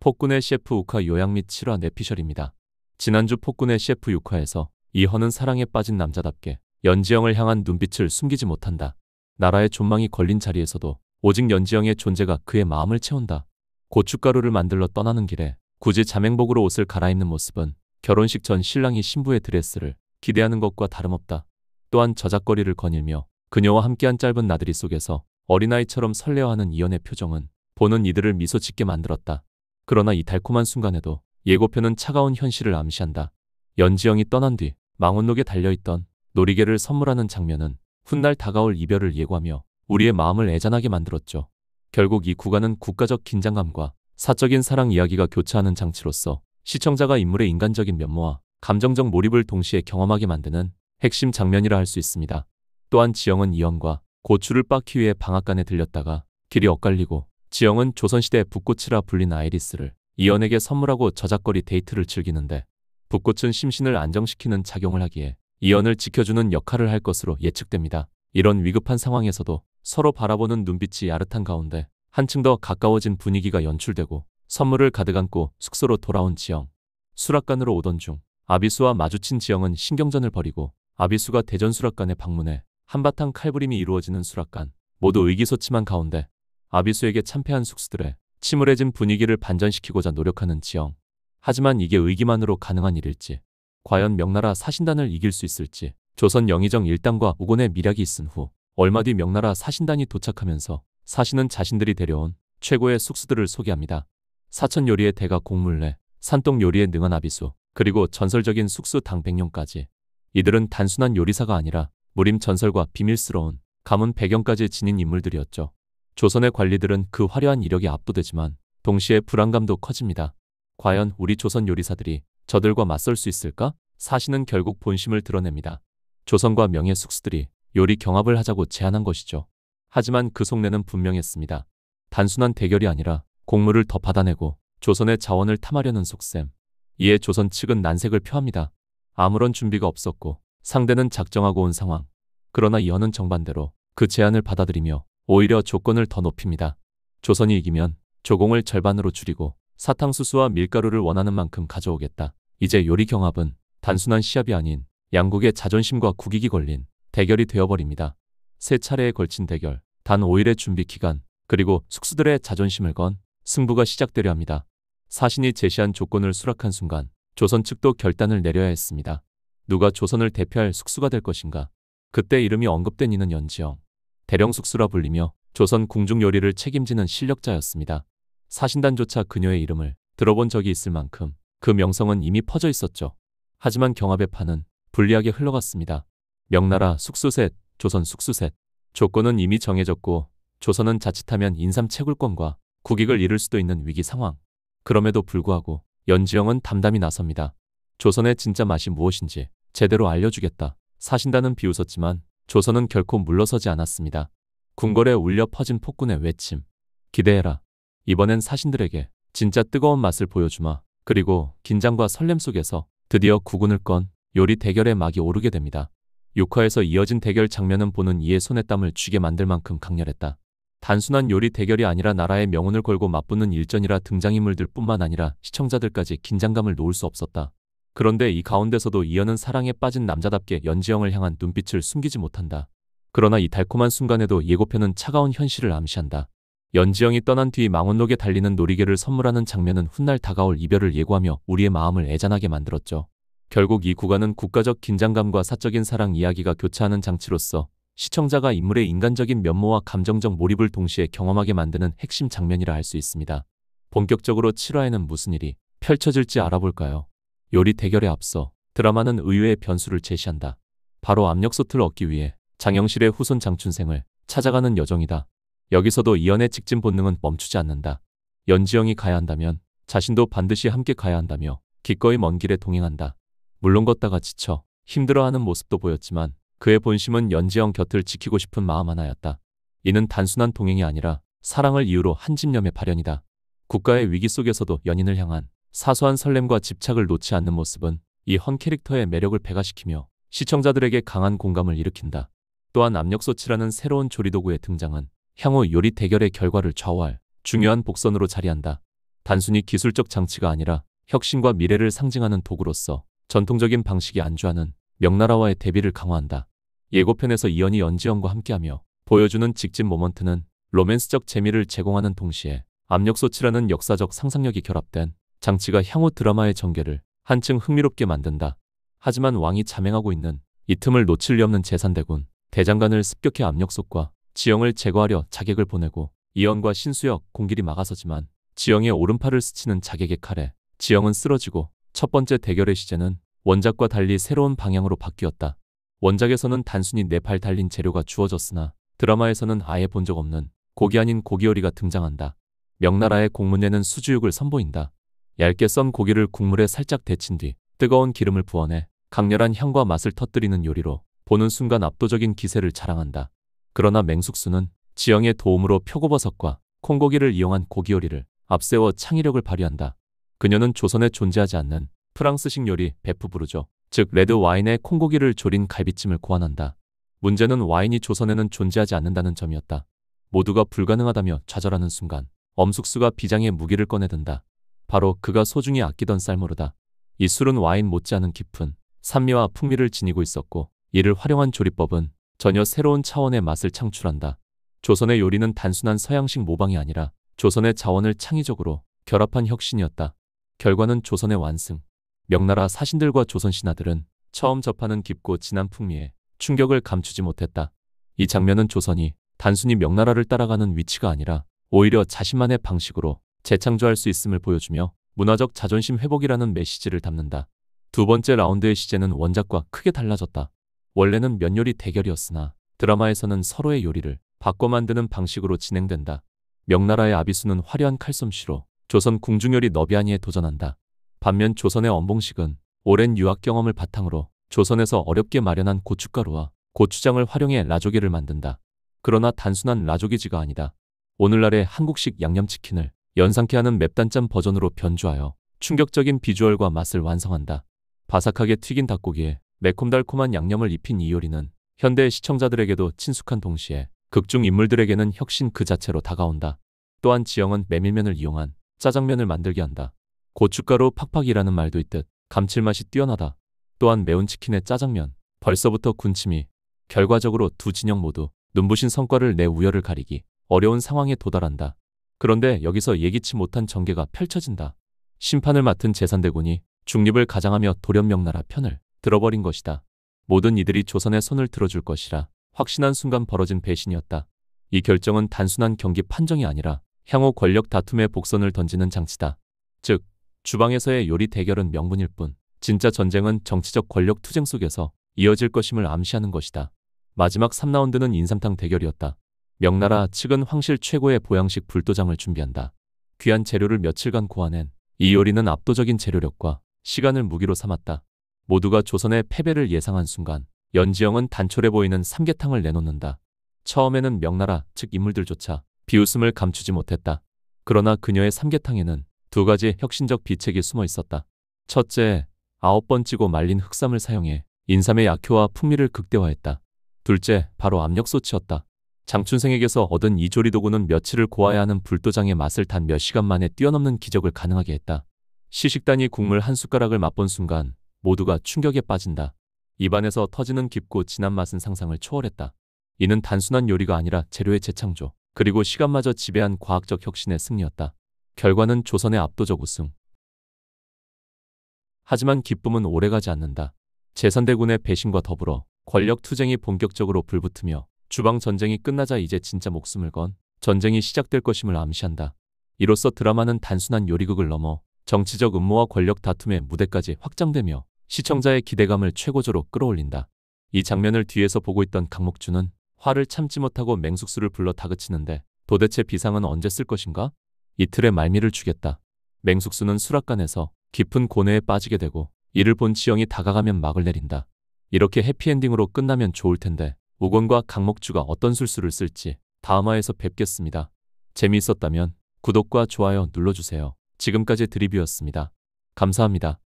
폭군의 셰프 우카 요약 및 7화 내피셜입니다. 지난주 폭군의 셰프 6화에서 이헌은 사랑에 빠진 남자답게 연지영을 향한 눈빛을 숨기지 못한다. 나라의 존망이 걸린 자리에서도 오직 연지영의 존재가 그의 마음을 채운다. 고춧가루를 만들러 떠나는 길에 굳이 자맹복으로 옷을 갈아입는 모습은 결혼식 전 신랑이 신부의 드레스를 기대하는 것과 다름없다. 또한 저작거리를 거닐며 그녀와 함께한 짧은 나들이 속에서 어린아이처럼 설레어하는 이연의 표정은 보는 이들을 미소 짓게 만들었다. 그러나 이 달콤한 순간에도 예고편은 차가운 현실을 암시한다. 연지영이 떠난 뒤 망원록에 달려있던 놀이개를 선물하는 장면은 훗날 다가올 이별을 예고하며 우리의 마음을 애잔하게 만들었죠. 결국 이 구간은 국가적 긴장감과 사적인 사랑 이야기가 교차하는 장치로서 시청자가 인물의 인간적인 면모와 감정적 몰입을 동시에 경험하게 만드는 핵심 장면이라 할 수 있습니다. 또한 지영은 이연과 고추를 빻기 위해 방앗간에 들렸다가 길이 엇갈리고 지영은 조선시대 붓꽃이라 불린 아이리스를 이연에게 선물하고 저작거리 데이트를 즐기는데 붓꽃은 심신을 안정시키는 작용을 하기에 이연을 지켜주는 역할을 할 것으로 예측됩니다. 이런 위급한 상황에서도 서로 바라보는 눈빛이 야릇한 가운데 한층 더 가까워진 분위기가 연출되고 선물을 가득 안고 숙소로 돌아온 지영. 수락관으로 오던 중 아비수와 마주친 지영은 신경전을 벌이고 아비수가 대전수락관에 방문해 한바탕 칼부림이 이루어지는 수락관. 모두 의기소침한 가운데 아비수에게 참패한 숙수들의 침울해진 분위기를 반전시키고자 노력하는 지영. 하지만 이게 의기만으로 가능한 일일지, 과연 명나라 사신단을 이길 수 있을지. 조선 영의정 1단과 우곤의 밀약이 있은 후 얼마 뒤 명나라 사신단이 도착하면서 사신은 자신들이 데려온 최고의 숙수들을 소개합니다. 사천 요리의 대가 공물래, 산동 요리에 능한 아비수, 그리고 전설적인 숙수 당백룡까지. 이들은 단순한 요리사가 아니라 무림 전설과 비밀스러운 가문 배경까지 지닌 인물들이었죠. 조선의 관리들은 그 화려한 이력에 압도되지만 동시에 불안감도 커집니다. 과연 우리 조선 요리사들이 저들과 맞설 수 있을까? 사신은 결국 본심을 드러냅니다. 조선과 명예 숙수들이 요리 경합을 하자고 제안한 것이죠. 하지만 그 속내는 분명했습니다. 단순한 대결이 아니라 곡물을 더 받아내고 조선의 자원을 탐하려는 속셈. 이에 조선 측은 난색을 표합니다. 아무런 준비가 없었고 상대는 작정하고 온 상황. 그러나 이헌은 정반대로 그 제안을 받아들이며 오히려 조건을 더 높입니다. 조선이 이기면 조공을 절반으로 줄이고 사탕수수와 밀가루를 원하는 만큼 가져오겠다. 이제 요리 경합은 단순한 시합이 아닌 양국의 자존심과 국익이 걸린 대결이 되어버립니다. 세 차례에 걸친 대결, 단 5일의 준비 기간, 그리고 숙수들의 자존심을 건 승부가 시작되려 합니다. 사신이 제시한 조건을 수락한 순간 조선 측도 결단을 내려야 했습니다. 누가 조선을 대표할 숙수가 될 것인가? 그때 이름이 언급된 이는 연지영. 대령숙수라 불리며 조선 궁중 요리를 책임지는 실력자였습니다. 사신단조차 그녀의 이름을 들어본 적이 있을 만큼 그 명성은 이미 퍼져 있었죠. 하지만 경합의 판은 불리하게 흘러갔습니다. 명나라 숙수셋, 조선 숙수셋. 조건은 이미 정해졌고 조선은 자칫하면 인삼 채굴권과 국익을 잃을 수도 있는 위기 상황. 그럼에도 불구하고 연지영은 담담히 나섭니다. 조선의 진짜 맛이 무엇인지 제대로 알려주겠다. 사신단은 비웃었지만 조선은 결코 물러서지 않았습니다. 궁궐에 울려 퍼진 폭군의 외침. 기대해라. 이번엔 사신들에게 진짜 뜨거운 맛을 보여주마. 그리고 긴장과 설렘 속에서 드디어 국운을 건 요리 대결의 막이 오르게 됩니다. 6화에서 이어진 대결 장면은 보는 이의 손에 땀을 쥐게 만들 만큼 강렬했다. 단순한 요리 대결이 아니라 나라의 명운을 걸고 맞붙는 일전이라 등장인물들 뿐만 아니라 시청자들까지 긴장감을 놓을 수 없었다. 그런데 이 가운데서도 이연은 사랑에 빠진 남자답게 연지영을 향한 눈빛을 숨기지 못한다. 그러나 이 달콤한 순간에도 예고편은 차가운 현실을 암시한다. 연지영이 떠난 뒤 망원록에 달리는 놀이개를 선물하는 장면은 훗날 다가올 이별을 예고하며 우리의 마음을 애잔하게 만들었죠. 결국 이 구간은 국가적 긴장감과 사적인 사랑 이야기가 교차하는 장치로서 시청자가 인물의 인간적인 면모와 감정적 몰입을 동시에 경험하게 만드는 핵심 장면이라 할 수 있습니다. 본격적으로 7화에는 무슨 일이 펼쳐질지 알아볼까요? 요리 대결에 앞서 드라마는 의외의 변수를 제시한다. 바로 압력솥을 얻기 위해 장영실의 후손 장춘생을 찾아가는 여정이다. 여기서도 이연의 직진 본능은 멈추지 않는다. 연지영이 가야 한다면 자신도 반드시 함께 가야 한다며 기꺼이 먼 길에 동행한다. 물론 걷다가 지쳐 힘들어하는 모습도 보였지만 그의 본심은 연지영 곁을 지키고 싶은 마음 하나였다. 이는 단순한 동행이 아니라 사랑을 이유로 한 집념의 발현이다. 국가의 위기 속에서도 연인을 향한 사소한 설렘과 집착을 놓지 않는 모습은 이 헌 캐릭터의 매력을 배가시키며 시청자들에게 강한 공감을 일으킨다. 또한 압력솥이라는 새로운 조리도구의 등장은 향후 요리 대결의 결과를 좌우할 중요한 복선으로 자리한다. 단순히 기술적 장치가 아니라 혁신과 미래를 상징하는 도구로서 전통적인 방식이 안주하는 명나라와의 대비를 강화한다. 예고편에서 이현이 연지영과 함께하며 보여주는 직진 모먼트는 로맨스적 재미를 제공하는 동시에 압력소치라는 역사적 상상력이 결합된 장치가 향후 드라마의 전개를 한층 흥미롭게 만든다. 하지만 왕이 자맹하고 있는 이 틈을 놓칠 리 없는 제산대군 대장간을 습격해 압력솥과 지영을 제거하려 자객을 보내고 이현과 신수역, 공길이 막아서지만 지영의 오른팔을 스치는 자객의 칼에 지영은 쓰러지고 첫 번째 대결의 시제는 원작과 달리 새로운 방향으로 바뀌었다. 원작에서는 단순히 네 팔 달린 재료가 주어졌으나 드라마에서는 아예 본 적 없는 고기 아닌 고기요리가 등장한다. 명나라의 공문에는 수주육을 선보인다. 얇게 썬 고기를 국물에 살짝 데친 뒤 뜨거운 기름을 부어내 강렬한 향과 맛을 터뜨리는 요리로 보는 순간 압도적인 기세를 자랑한다. 그러나 맹숙수는 지영의 도움으로 표고버섯과 콩고기를 이용한 고기요리를 앞세워 창의력을 발휘한다. 그녀는 조선에 존재하지 않는 프랑스식 요리 베프부르죠. 즉 레드 와인에 콩고기를 졸인 갈비찜을 고안한다. 문제는 와인이 조선에는 존재하지 않는다는 점이었다. 모두가 불가능하다며 좌절하는 순간 엄숙수가 비장의 무기를 꺼내든다. 바로 그가 소중히 아끼던 쌀무르다. 이 술은 와인 못지않은 깊은 산미와 풍미를 지니고 있었고 이를 활용한 조리법은 전혀 새로운 차원의 맛을 창출한다. 조선의 요리는 단순한 서양식 모방이 아니라 조선의 자원을 창의적으로 결합한 혁신이었다. 결과는 조선의 완승. 명나라 사신들과 조선 신하들은 처음 접하는 깊고 진한 풍미에 충격을 감추지 못했다. 이 장면은 조선이 단순히 명나라를 따라가는 위치가 아니라 오히려 자신만의 방식으로 재창조할 수 있음을 보여주며 문화적 자존심 회복이라는 메시지를 담는다. 두 번째 라운드의 시제는 원작과 크게 달라졌다. 원래는 면요리 대결이었으나 드라마에서는 서로의 요리를 바꿔 만드는 방식으로 진행된다. 명나라의 아비수는 화려한 칼솜씨로 조선 궁중요리 너비아니에 도전한다. 반면 조선의 엄봉식은 오랜 유학 경험을 바탕으로 조선에서 어렵게 마련한 고춧가루와 고추장을 활용해 라조기를 만든다. 그러나 단순한 라조기지가 아니다. 오늘날의 한국식 양념치킨을 연상케 하는 맵단짠 버전으로 변주하여 충격적인 비주얼과 맛을 완성한다. 바삭하게 튀긴 닭고기에 매콤달콤한 양념을 입힌 이 요리는 현대 시청자들에게도 친숙한 동시에 극중 인물들에게는 혁신 그 자체로 다가온다. 또한 지영은 메밀면을 이용한 짜장면을 만들게 한다. 고춧가루 팍팍이라는 말도 있듯 감칠맛이 뛰어나다. 또한 매운 치킨의 짜장면, 벌써부터 군침이. 결과적으로 두 진영 모두 눈부신 성과를 내 우열을 가리기 어려운 상황에 도달한다. 그런데 여기서 예기치 못한 전개가 펼쳐진다. 심판을 맡은 제산대군이 중립을 가장하며 돌연명나라 편을 들어버린 것이다. 모든 이들이 조선의 손을 들어줄 것이라 확신한 순간 벌어진 배신이었다. 이 결정은 단순한 경기 판정이 아니라 향후 권력 다툼의 복선을 던지는 장치다. 즉, 주방에서의 요리 대결은 명분일 뿐 진짜 전쟁은 정치적 권력 투쟁 속에서 이어질 것임을 암시하는 것이다. 마지막 3라운드는 인삼탕 대결이었다. 명나라 측은 황실 최고의 보양식 불도장을 준비한다. 귀한 재료를 며칠간 고아낸 이 요리는 압도적인 재료력과 시간을 무기로 삼았다. 모두가 조선의 패배를 예상한 순간 연지영은 단촐해 보이는 삼계탕을 내놓는다. 처음에는 명나라 측 인물들조차 비웃음을 감추지 못했다. 그러나 그녀의 삼계탕에는 두 가지 혁신적 비책이 숨어 있었다. 첫째, 9번 찌고 말린 흑삼을 사용해 인삼의 약효와 풍미를 극대화했다. 둘째, 바로 압력소치였다. 장춘생에게서 얻은 이 조리도구는 며칠을 고아야 하는 불도장의 맛을 단 몇 시간 만에 뛰어넘는 기적을 가능하게 했다. 시식단이 국물 한 숟가락을 맛본 순간 모두가 충격에 빠진다. 입안에서 터지는 깊고 진한 맛은 상상을 초월했다. 이는 단순한 요리가 아니라 재료의 재창조, 그리고 시간마저 지배한 과학적 혁신의 승리였다. 결과는 조선의 압도적 우승. 하지만 기쁨은 오래가지 않는다. 제산대군의 배신과 더불어 권력 투쟁이 본격적으로 불붙으며 주방 전쟁이 끝나자 이제 진짜 목숨을 건 전쟁이 시작될 것임을 암시한다. 이로써 드라마는 단순한 요리극을 넘어 정치적 음모와 권력 다툼의 무대까지 확장되며 시청자의 기대감을 최고조로 끌어올린다. 이 장면을 뒤에서 보고 있던 강목주는 화를 참지 못하고 맹숙수를 불러 다그치는데 도대체 비상은 언제 쓸 것인가? 이틀의 말미를 주겠다. 맹숙수는 수락관에서 깊은 고뇌에 빠지게 되고 이를 본 지영이 다가가면 막을 내린다. 이렇게 해피엔딩으로 끝나면 좋을 텐데 우건과 강목주가 어떤 술수를 쓸지 다음화에서 뵙겠습니다. 재미있었다면 구독과 좋아요 눌러주세요. 지금까지 드리뷰였습니다. 감사합니다.